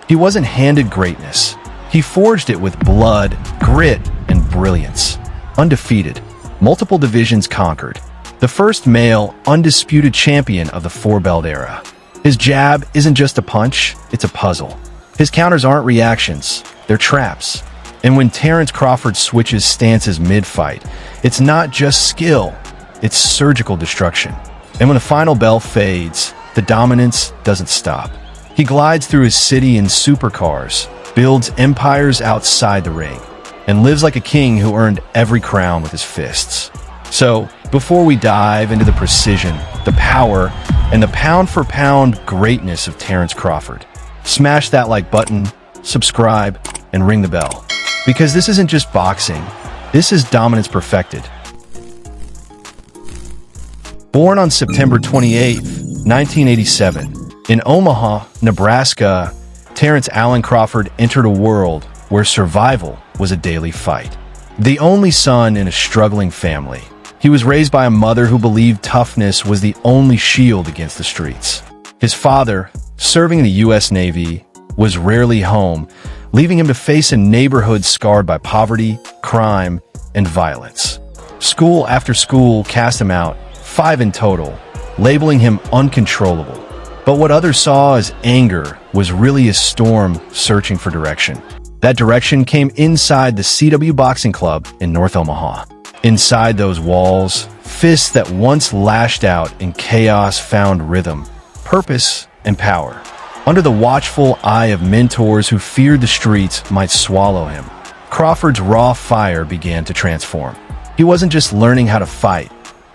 He wasn't handed greatness. He forged it with blood, grit, and brilliance. Undefeated, multiple divisions conquered. The first male, undisputed champion of the four-belt era. His jab isn't just a punch, it's a puzzle. His counters aren't reactions, they're traps. And when Terence Crawford switches stances mid-fight, it's not just skill, it's surgical destruction. And when the final bell fades, the dominance doesn't stop. He glides through his city in supercars, builds empires outside the ring, and lives like a king who earned every crown with his fists. So, before we dive into the precision, the power, and the pound-for-pound greatness of Terence Crawford, smash that like button, subscribe, and ring the bell. Because this isn't just boxing, this is dominance perfected. Born on September 28, 1987, in Omaha, Nebraska, Terence Allan Crawford entered a world where survival was a daily fight. The only son in a struggling family, he was raised by a mother who believed toughness was the only shield against the streets. His father, serving in the U.S. Navy, was rarely home, leaving him to face a neighborhood scarred by poverty, crime, and violence. School after school cast him out, 5 in total, labeling him uncontrollable. But what others saw as anger was really a storm searching for direction. That direction came inside the CW Boxing Club in North Omaha. Inside those walls, fists that once lashed out in chaos found rhythm, purpose, and power. Under the watchful eye of mentors who feared the streets might swallow him, Crawford's raw fire began to transform. He wasn't just learning how to fight,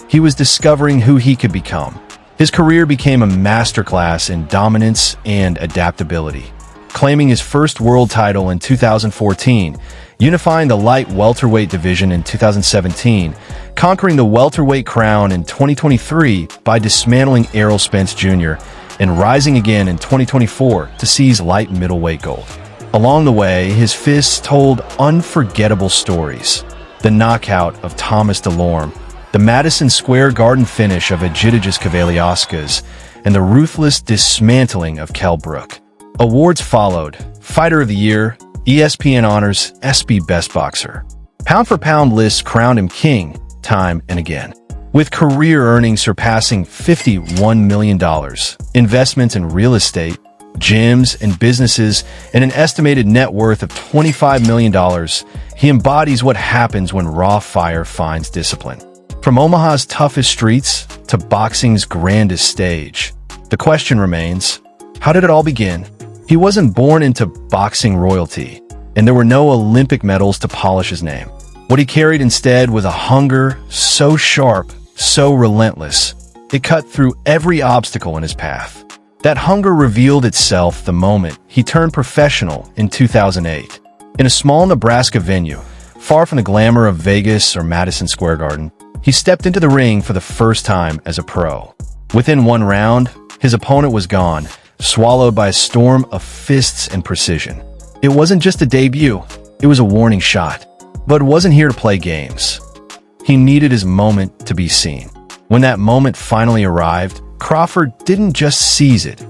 he was discovering who he could become. His career became a masterclass in dominance and adaptability, claiming his first world title in 2014, unifying the light welterweight division in 2017, conquering the welterweight crown in 2023 by dismantling Errol Spence Jr., and rising again in 2024 to seize light middleweight gold. Along the way, his fists told unforgettable stories. The knockout of Thomas DeLorme, the Madison Square Garden finish of Egidijus Cavaliauskas, and the ruthless dismantling of Kell Brook. Awards followed. Fighter of the Year, ESPN honors SB Best Boxer. Pound-for-pound lists crowned him king time and again. With career earnings surpassing $51 million, investments in real estate, gyms, and businesses, and an estimated net worth of $25 million, he embodies what happens when raw fire finds discipline. From Omaha's toughest streets to boxing's grandest stage, the question remains, how did it all begin? He wasn't born into boxing royalty, and there were no Olympic medals to polish his name. What he carried instead was a hunger so sharp, so relentless, it cut through every obstacle in his path. That hunger revealed itself the moment he turned professional in 2008. In a small Nebraska venue, far from the glamour of Vegas or Madison Square Garden, he stepped into the ring for the first time as a pro. Within one round, his opponent was gone, swallowed by a storm of fists and precision. It wasn't just a debut, it was a warning shot. But wasn't here to play games. He needed his moment to be seen. When that moment finally arrived, Crawford didn't just seize it.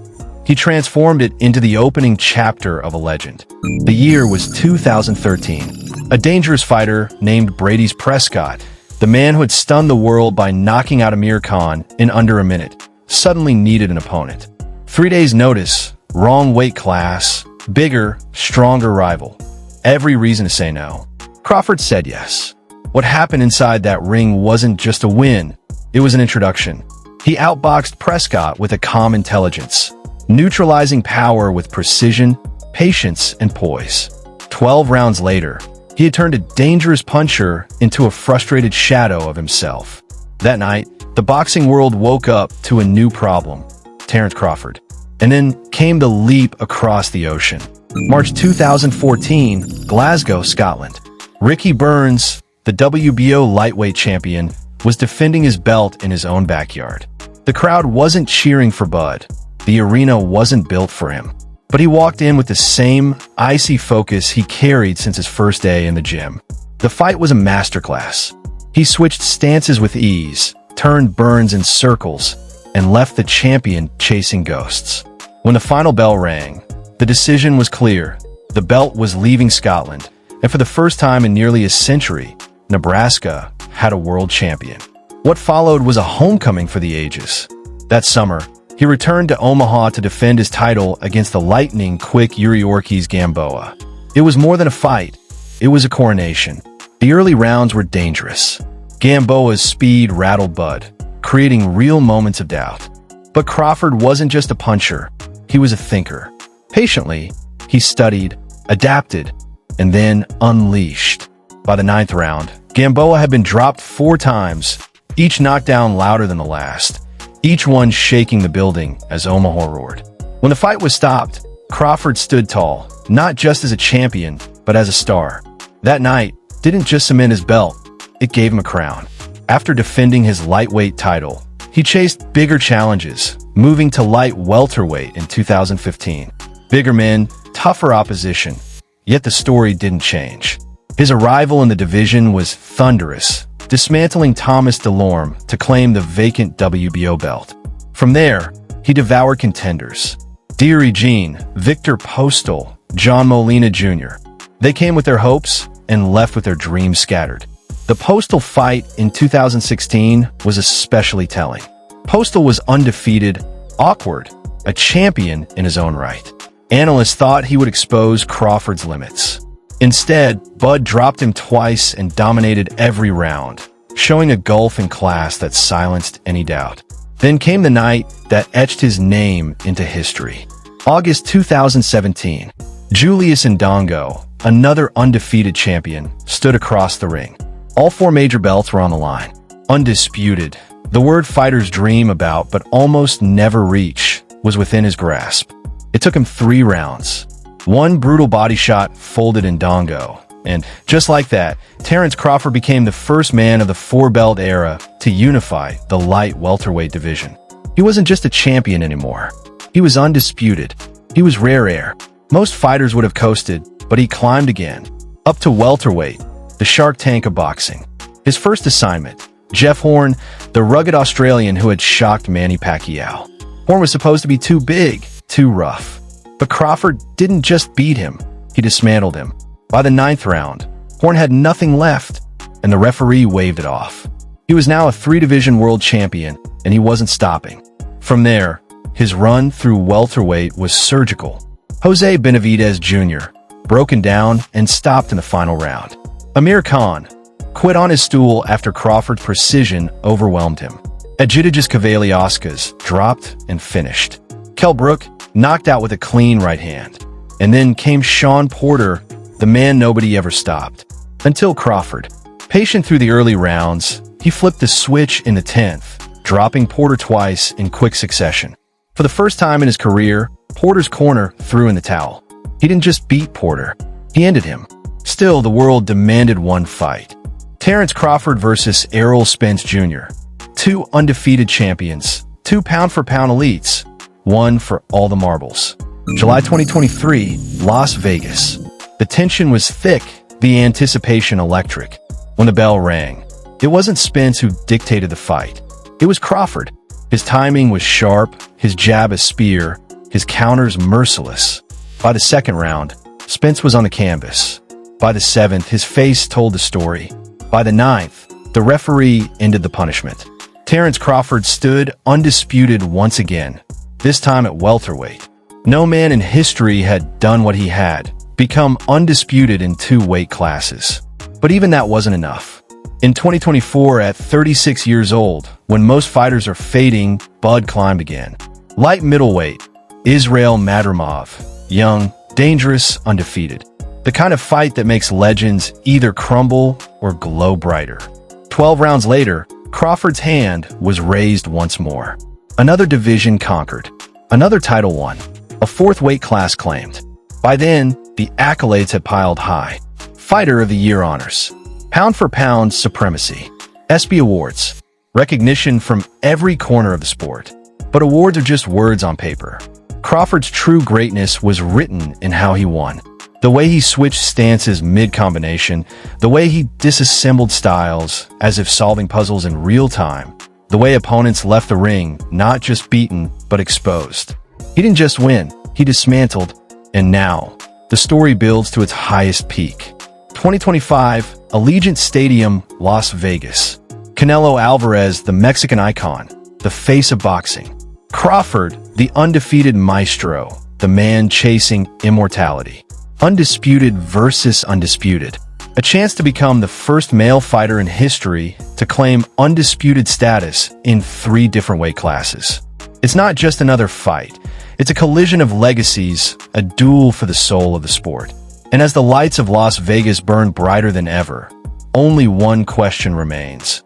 He transformed it into the opening chapter of a legend. The year was 2013. A dangerous fighter named Brady's Prescott, the man who had stunned the world by knocking out Amir Khan in under a minute, suddenly needed an opponent. 3 days' notice, wrong weight class, bigger, stronger rival. Every reason to say no. Crawford said yes. What happened inside that ring wasn't just a win, it was an introduction. He outboxed Prescott with a calm intelligence, neutralizing power with precision, patience, and poise. 12 rounds later, he had turned a dangerous puncher into a frustrated shadow of himself. That night, the boxing world woke up to a new problem, Terence Crawford. And then came the leap across the ocean. March 2014, Glasgow, Scotland. Ricky Burns, the WBO lightweight champion, was defending his belt in his own backyard. The crowd wasn't cheering for Bud. The arena wasn't built for him. But he walked in with the same icy focus he carried since his first day in the gym. The fight was a masterclass. He switched stances with ease, turned Burns in circles, and left the champion chasing ghosts. When the final bell rang, The decision was clear. The belt was leaving Scotland, and for the first time in nearly a century, Nebraska had a world champion. What followed was a homecoming for the ages. That summer, he returned to Omaha to defend his title against the lightning-quick Yuriorkis Gamboa. It was more than a fight. It was a coronation. The early rounds were dangerous. Gamboa's speed rattled Bud, creating real moments of doubt. But Crawford wasn't just a puncher. He was a thinker. Patiently, he studied, adapted, and then unleashed. By the 9th round, Gamboa had been dropped 4 times, each knockdown louder than the last, each one shaking the building as Omaha roared. When the fight was stopped, Crawford stood tall, not just as a champion, but as a star. That night didn't just cement his belt, it gave him a crown. After defending his lightweight title, he chased bigger challenges, moving to light welterweight in 2015. Bigger men, tougher opposition, yet the story didn't change. His arrival in the division was thunderous, dismantling Thomas DeLorme to claim the vacant WBO belt. From there, he devoured contenders. Deary Jean, Victor Postal, John Molina Jr. They came with their hopes and left with their dreams scattered. The Postal fight in 2016 was especially telling. Postal was undefeated, awkward, a champion in his own right. Analysts thought he would expose Crawford's limits. Instead, Bud dropped him twice and dominated every round, showing a gulf in class that silenced any doubt. Then came the night that etched his name into history. August 2017, Julius Ndongo, another undefeated champion, stood across the ring. All 4 major belts were on the line. Undisputed, the word fighters dream about but almost never reach, was within his grasp. It took him 3 rounds. 1 brutal body shot folded Ndongo, and just like that, Terence Crawford became the first man of the 4-belt era to unify the light welterweight division. He wasn't just a champion anymore. He was undisputed. He was rare air. Most fighters would have coasted, but he climbed again, up to welterweight, the Shark Tank of boxing. His first assignment, Jeff Horn, the rugged Australian who had shocked Manny Pacquiao. Horn was supposed to be too big, too rough. But Crawford didn't just beat him, he dismantled him. By the 9th round, Horn had nothing left, and the referee waved it off. He was now a 3-division world champion, and he wasn't stopping. From there, his run through welterweight was surgical. Jose Benavidez Jr., broken down and stopped in the final round. Amir Khan quit on his stool after Crawford's precision overwhelmed him. Egidijus Cavaliauskas dropped and finished. Kell Brook knocked out with a clean right hand. And then came Shawn Porter, the man nobody ever stopped. Until Crawford. Patient through the early rounds, he flipped the switch in the 10th, dropping Porter twice in quick succession. For the first time in his career, Porter's corner threw in the towel. He didn't just beat Porter, he ended him. Still, the world demanded one fight. Terence Crawford versus Errol Spence Jr. 2 undefeated champions, 2 pound-for-pound elites, 1 for all the marbles. July 2023, Las Vegas. The tension was thick, the anticipation electric. When the bell rang, it wasn't Spence who dictated the fight. It was Crawford. His timing was sharp, his jab a spear, his counters merciless. By the 2nd round, Spence was on the canvas. By the 7th, his face told the story. By the 9th, the referee ended the punishment. Terence Crawford stood undisputed once again, this time at welterweight. No man in history had done what he had, become undisputed in 2 weight classes. But even that wasn't enough. In 2024, at 36 years old, when most fighters are fading, Bud climbed again. Light middleweight, Israel Madrimov, young, dangerous, undefeated. The kind of fight that makes legends either crumble or glow brighter. 12 rounds later, Crawford's hand was raised once more. Another division conquered. Another title won. A 4th weight class claimed. By then, the accolades had piled high. Fighter of the Year honors. Pound-for-pound supremacy. ESPY awards. Recognition from every corner of the sport. But awards are just words on paper. Crawford's true greatness was written in how he won. The way he switched stances mid-combination, the way he disassembled styles as if solving puzzles in real time, the way opponents left the ring not just beaten but exposed. He didn't just win, he dismantled, And now, the story builds to its highest peak. 2025, Allegiant Stadium, Las Vegas. Canelo Alvarez, the Mexican icon, the face of boxing. Crawford, the undefeated maestro, the man chasing immortality. Undisputed versus undisputed. A chance to become the first male fighter in history to claim undisputed status in 3 different weight classes. It's not just another fight. It's a collision of legacies, a duel for the soul of the sport. And as the lights of Las Vegas burn brighter than ever, only one question remains.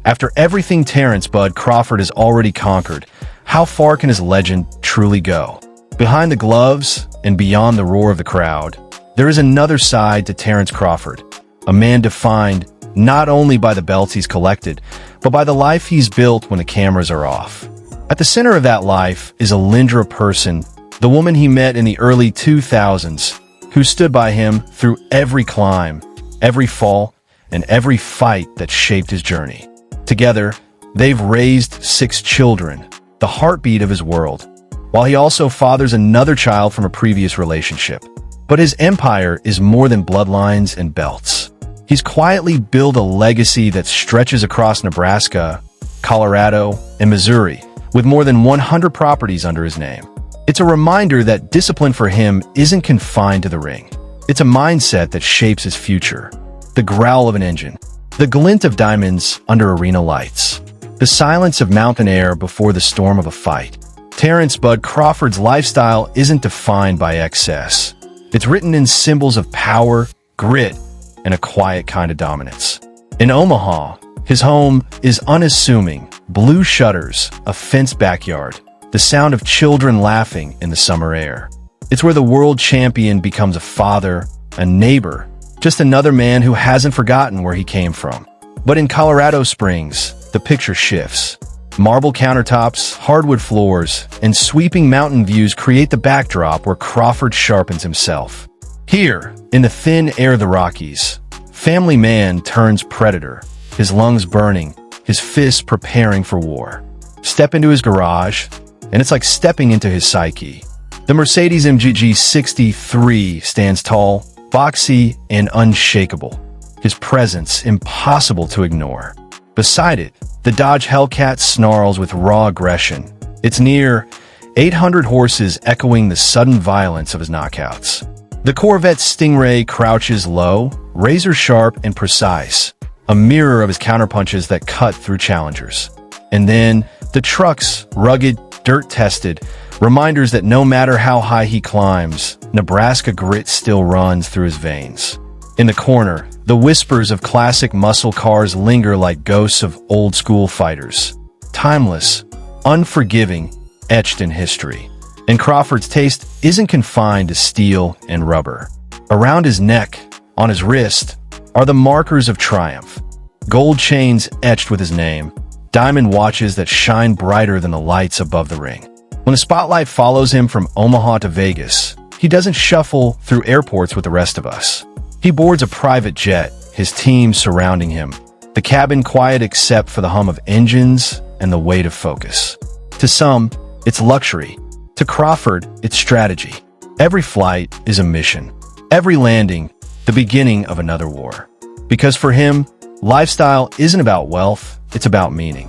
After everything Terence "Bud" Crawford has already conquered, how far can his legend truly go? Behind the gloves and beyond the roar of the crowd, there is another side to Terence Crawford, a man defined not only by the belts he's collected, but by the life he's built when the cameras are off. At the center of that life is Alindra Person, the woman he met in the early 2000s, who stood by him through every climb, every fall, and every fight that shaped his journey. Together, they've raised 6 children, the heartbeat of his world, while he also fathers another child from a previous relationship. But his empire is more than bloodlines and belts. He's quietly built a legacy that stretches across Nebraska, Colorado, and Missouri, with more than 100 properties under his name. It's a reminder that discipline for him isn't confined to the ring. It's a mindset that shapes his future. The growl of an engine, the glint of diamonds under arena lights, the silence of mountain air before the storm of a fight. Terence "Bud" Crawford's lifestyle isn't defined by excess. It's written in symbols of power, grit, and a quiet kind of dominance. In Omaha, his home is unassuming, blue shutters, a fenced backyard, the sound of children laughing in the summer air. It's where the world champion becomes a father, a neighbor, just another man who hasn't forgotten where he came from. But in Colorado Springs, the picture shifts. Marble countertops, hardwood floors, and sweeping mountain views create the backdrop where Crawford sharpens himself. Here, in the thin air of the Rockies, family man turns predator, his lungs burning, his fists preparing for war. Step into his garage, and it's like stepping into his psyche. The Mercedes MGG 63 stands tall, boxy, and unshakable. His presence impossible to ignore. Beside it, the Dodge Hellcat snarls with raw aggression, its near 800 horses echoing the sudden violence of his knockouts. The Corvette Stingray crouches low, razor-sharp and precise, a mirror of his counterpunches that cut through challengers. And then, the trucks, rugged, dirt-tested, reminders that no matter how high he climbs, Nebraska grit still runs through his veins. In the corner, the whispers of classic muscle cars linger like ghosts of old-school fighters. Timeless, unforgiving, etched in history. And Crawford's taste isn't confined to steel and rubber. Around his neck, on his wrist, are the markers of triumph. Gold chains etched with his name, diamond watches that shine brighter than the lights above the ring. When the spotlight follows him from Omaha to Vegas, he doesn't shuffle through airports with the rest of us. He boards a private jet, his team surrounding him, the cabin quiet except for the hum of engines and the weight of focus. To some, it's luxury. To Crawford, it's strategy. Every flight is a mission. Every landing, the beginning of another war. Because for him, lifestyle isn't about wealth, it's about meaning.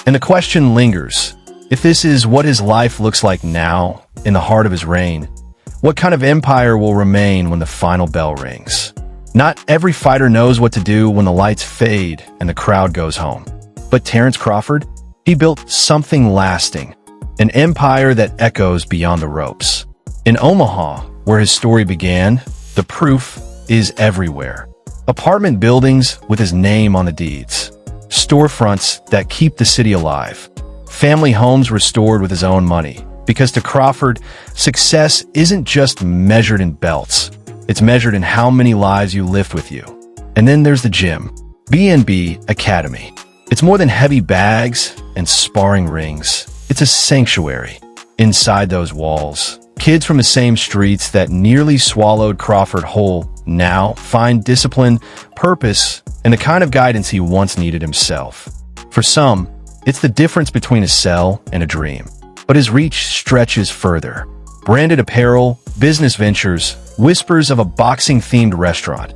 And the question lingers, if this is what his life looks like now, in the heart of his reign, what kind of empire will remain when the final bell rings? Not every fighter knows what to do when the lights fade and the crowd goes home. But Terence Crawford, he built something lasting, an empire that echoes beyond the ropes. In Omaha, where his story began, the proof is everywhere. Apartment buildings with his name on the deeds. Storefronts that keep the city alive. Family homes restored with his own money. Because to Crawford, success isn't just measured in belts. It's measured in how many lives you lift with you. And then there's the gym, B&B Academy. It's more than heavy bags and sparring rings. It's a sanctuary. Inside those walls, kids from the same streets that nearly swallowed Crawford whole now find discipline, purpose, and the kind of guidance he once needed himself. For some, it's the difference between a cell and a dream. But his reach stretches further. branded apparel, business ventures, whispers of a boxing-themed restaurant.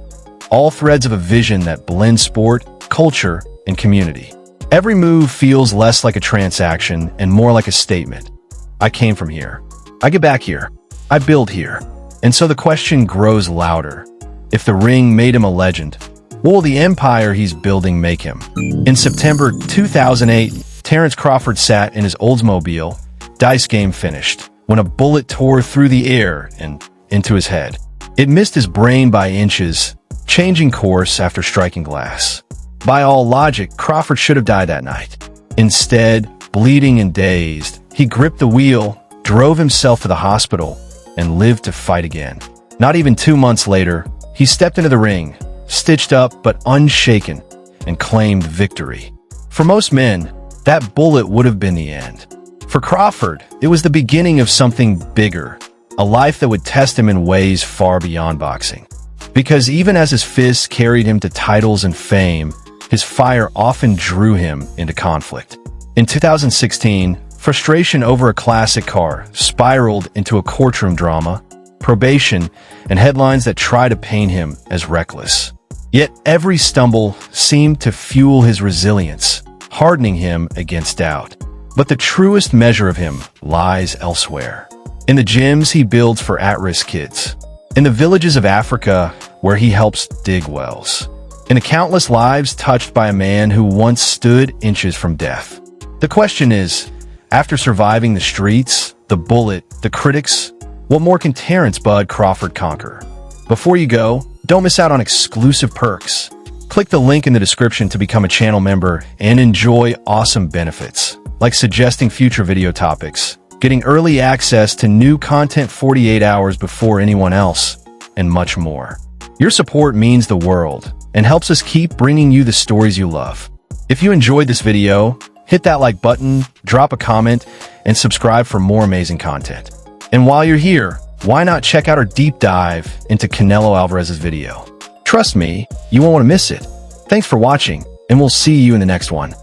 All threads of a vision that blends sport, culture, and community. Every move feels less like a transaction and more like a statement. I came from here. I get back here. I build here. And so the question grows louder. If the ring made him a legend, what will the empire he's building make him? In September 2008, Terence Crawford sat in his Oldsmobile, dice game finished, when a bullet tore through the air and into his head. It missed his brain by inches, changing course after striking glass. By all logic, Crawford should have died that night. Instead, bleeding and dazed, he gripped the wheel, drove himself to the hospital, and lived to fight again. Not even 2 months later, he stepped into the ring, stitched up but unshaken, and claimed victory. For most men, that bullet would have been the end. For Crawford, it was the beginning of something bigger, a life that would test him in ways far beyond boxing. Because even as his fists carried him to titles and fame, his fire often drew him into conflict. In 2016, frustration over a classic car spiraled into a courtroom drama, probation, and headlines that try to paint him as reckless. Yet every stumble seemed to fuel his resilience, hardening him against doubt. But the truest measure of him lies elsewhere. In the gyms he builds for at-risk kids. In the villages of Africa where he helps dig wells. In the countless lives touched by a man who once stood inches from death. The question is, after surviving the streets, the bullet, the critics, what more can Terence "Bud" Crawford conquer? Before you go, don't miss out on exclusive perks. Click the link in the description to become a channel member and enjoy awesome benefits, like suggesting future video topics, getting early access to new content 48 hours before anyone else, and much more. Your support means the world and helps us keep bringing you the stories you love. If you enjoyed this video, hit that like button, drop a comment, and subscribe for more amazing content. And while you're here, why not check out our deep dive into Canelo Alvarez's video? Trust me, you won't want to miss it. Thanks for watching, and we'll see you in the next one.